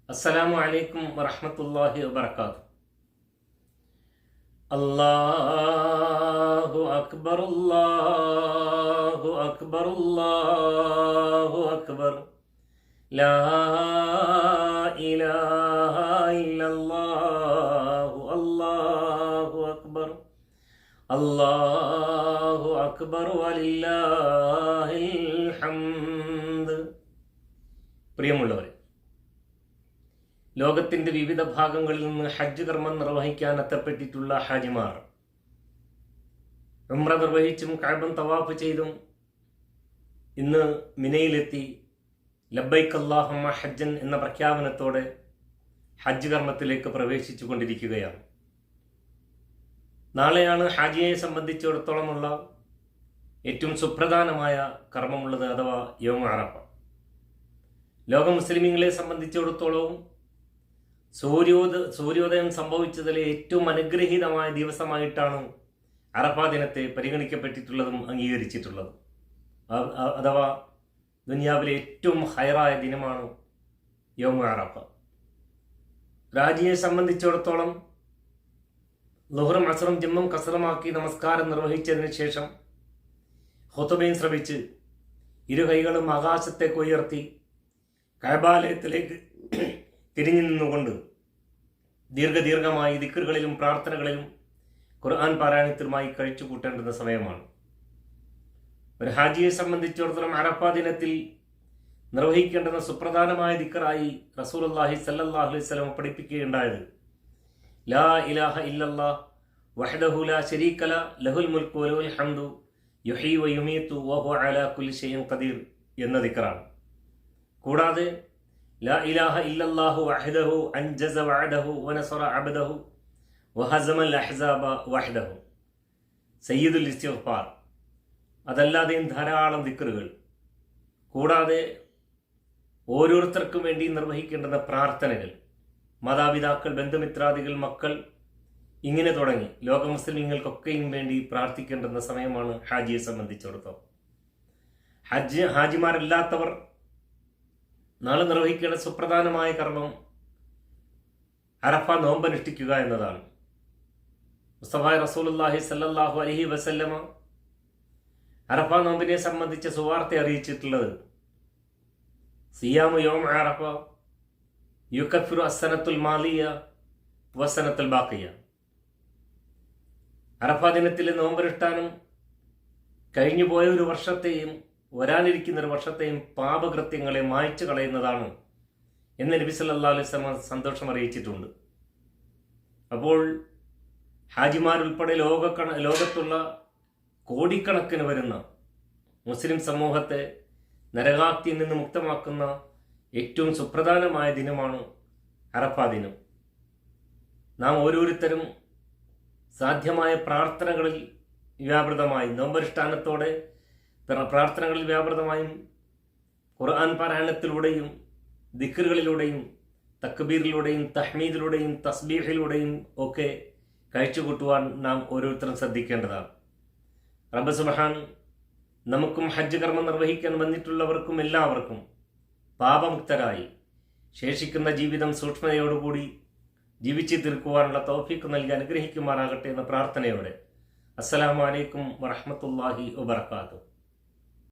അസ്സലാമു അലൈക്കും വറഹ്മത്തുള്ളാഹി വബറകാതുഹു. അല്ലാഹു അക്ബർ അല്ലാഹു അക്ബർ അല്ലാഹു അക്ബർ ലാ ഇലാഹ ഇല്ലല്ലാഹു അല്ലാഹു അക്ബർ അല്ലാഹു അക്ബർ വലില്ലാഹിൽ ഹംദ്. പ്രിയമുള്ളവരെ, ലോകത്തിൻ്റെ വിവിധ ഭാഗങ്ങളിൽ നിന്ന് ഹജ്ജ് കർമ്മം നിർവഹിക്കാൻ എത്തപ്പെട്ടിട്ടുള്ള ഹാജിമാർ ഉംറ നിർവഹിച്ചും കഅബ തവാഫ് ചെയ്തും ഇന്ന് മിനയിലെത്തി ലബ്ബൈക് അല്ലാഹുമ്മ ഹജ്ജൻ എന്ന പ്രഖ്യാപനത്തോടെ ഹജ്ജ് കർമ്മത്തിലേക്ക് പ്രവേശിച്ചു കൊണ്ടിരിക്കുകയാണ്. നാളെയാണ് ഹാജിയെ സംബന്ധിച്ചിടത്തോളമുള്ള ഏറ്റവും സുപ്രധാനമായ കർമ്മമുള്ളത്, അഥവാ യൗമ അറഫ. ലോക മുസ്ലിമീങ്ങളെ സംബന്ധിച്ചിടത്തോളവും സൂര്യോദയം സംഭവിച്ചതിലെ ഏറ്റവും അനുഗ്രഹീതമായ ദിവസമായിട്ടാണ് അറഫ ദിനത്തെ പരിഗണിക്കപ്പെട്ടിട്ടുള്ളതും അംഗീകരിച്ചിട്ടുള്ളതും. അഥവാ ദുനിയാവിലെ ഏറ്റവും ഹൈറായ ദിനമാണ് യൗമ അറഫ. രാജിയെ സംബന്ധിച്ചിടത്തോളം ളുഹറും അസ്റും ജമ്മും കസറുമാക്കി നമസ്കാരം നിർവഹിച്ചതിന് ശേഷം ഖുതുബയും ശ്രവിച്ച് ഇരു കൈകളും ആകാശത്തേക്ക് ഉയർത്തി കഅബാലയത്തിലേക്ക് തിരിഞ്ഞു നിന്നുകൊണ്ട് ദീർഘമായി ദിക്റുകളിലും പ്രാർത്ഥനകളിലും ഖുർആൻ പാരായണത്തിലുമായി കഴിച്ചു കൂട്ടേണ്ടുന്ന സമയമാണ്. ഒരു ഹാജിയെ സംബന്ധിച്ചിടത്തോളം അറഫ ദിനത്തിൽ നിർവഹിക്കേണ്ടുന്ന സുപ്രധാനമായ ദിക്റായി റസൂലുള്ളാഹി സ്വല്ലല്ലാഹു അലൈഹി വസല്ലം പഠിപ്പിക്കുകയുണ്ടായത് ലാ ഇലാഹ ഇല്ലല്ലാഹ് വഹ്ദഹു ലാ ശരീക ലഹുൽ മുൽക്കു വലഹുൽ ഹംദു യുഹ്യി വയുമീതു വഹുവ അലാ കുല്ലി ഷൈഇൻ ഖദീർ എന്ന ദിക്റാണ്. കൂടാതെ ലാ ഇലാഹ ഇല്ലല്ലാഹു വഹ്ദഹു അൻജസ വഅദഹു വനസറ അബ്ദഹു വഹസമൽ അഹ്സാബ വഹ്ദഹു, സയ്യിദുൽ ഇസ്തിഗ്ഫാർ, അതല്ലാതെയും ധാരാളം ദിക്റുകൾ, കൂടാതെ ഓരോരുത്തർക്കും വേണ്ടി നിർവഹിക്കേണ്ടുന്ന പ്രാർത്ഥനകൾ, മാതാപിതാക്കൾ, ബന്ധുമിത്രാദികൾ, മക്കൾ, ഇങ്ങനെ തുടങ്ങി ലോക മുസ്ലിമീങ്ങൾക്കൊക്കെയും വേണ്ടി പ്രാർത്ഥിക്കേണ്ടുന്ന സമയമാണ് ഹാജിയെ സംബന്ധിച്ചിടത്തോളം. ഹാജിമാരല്ലാത്തവർ നാളെ നിർവഹിക്കേണ്ട സുപ്രധാനമായ കർമ്മം അറഫ നോമ്പനുഷ്ഠിക്കുക എന്നതാണ്. മുസ്തഫ റസൂലുള്ളാഹി സ്വല്ലല്ലാഹു അലൈഹി വസല്ലമ അറഫ നോമ്പിനെ സംബന്ധിച്ച സുവാർത്ത അറിയിച്ചിട്ടുള്ളത് സിയാമു യൗമ അറഫ യുകഫിറു അസ്സനത്തുൽ മാലിയ വസ്സനത്തുൽ ബാഖിയ. അറഫ ദിനത്തിലെ നോമ്പനുഷ്ഠാനം കഴിഞ്ഞുപോയ ഒരു വർഷത്തെയും വരാനിരിക്കുന്ന ഒരു വർഷത്തെയും പാപകൃത്യങ്ങളെ മായ്ച്ചു കളയുന്നതാണ് എന്ന് നബി സല്ലല്ലാഹു അലൈഹി വസല്ലം സന്തോഷം അറിയിച്ചിട്ടുണ്ട്. അപ്പോൾ ഹാജിമാരുൾപ്പെടെ ലോകത്തുള്ള കോടിക്കണക്കിന് വരുന്ന മുസ്ലിം സമൂഹത്തെ നരകാഗ്നിയിൽ നിന്ന് മുക്തമാക്കുന്ന ഏറ്റവും സുപ്രധാനമായ ദിനമാണ് അറഫ ദിനം. നാം ഓരോരുത്തരും സാധ്യമായ പ്രാർത്ഥനകളിൽ വ്യാപൃതമായി, നോമ്പനുഷ്ഠാനത്തോടെ പ്രാർത്ഥനകളിൽ വ്യാപൃതമായും ഖുർആൻ പാരായണത്തിലൂടെയും ദിക്റുകളിലൂടെയും തക്ബീറിലൂടെയും തഹ്മീദിലൂടെയും തസ്ബീഹിലൂടെയും ഒക്കെ കഴിച്ചുകൂട്ടുവാൻ നാം ഓരോരുത്തരും ശ്രദ്ധിക്കേണ്ടതാണ്. റബ്ബ് സുബ്ഹാൻ നമുക്കും ഹജ്ജ് കർമ്മം നിർവഹിക്കാൻ വന്നിട്ടുള്ളവർക്കും എല്ലാവർക്കും പാപമുക്തരായി ശേഷിക്കുന്ന ജീവിതം സൂക്ഷ്മതയോടുകൂടി ജീവിച്ചു തീർക്കുവാനുള്ള തൗഫീഖ് നൽകി അനുഗ്രഹിക്കുമാറാകട്ടെ എന്ന പ്രാർത്ഥനയോടെ അസ്സലാമു അലൈക്കും വറഹ്മത്തുള്ളാഹി വബറകാതുഹു.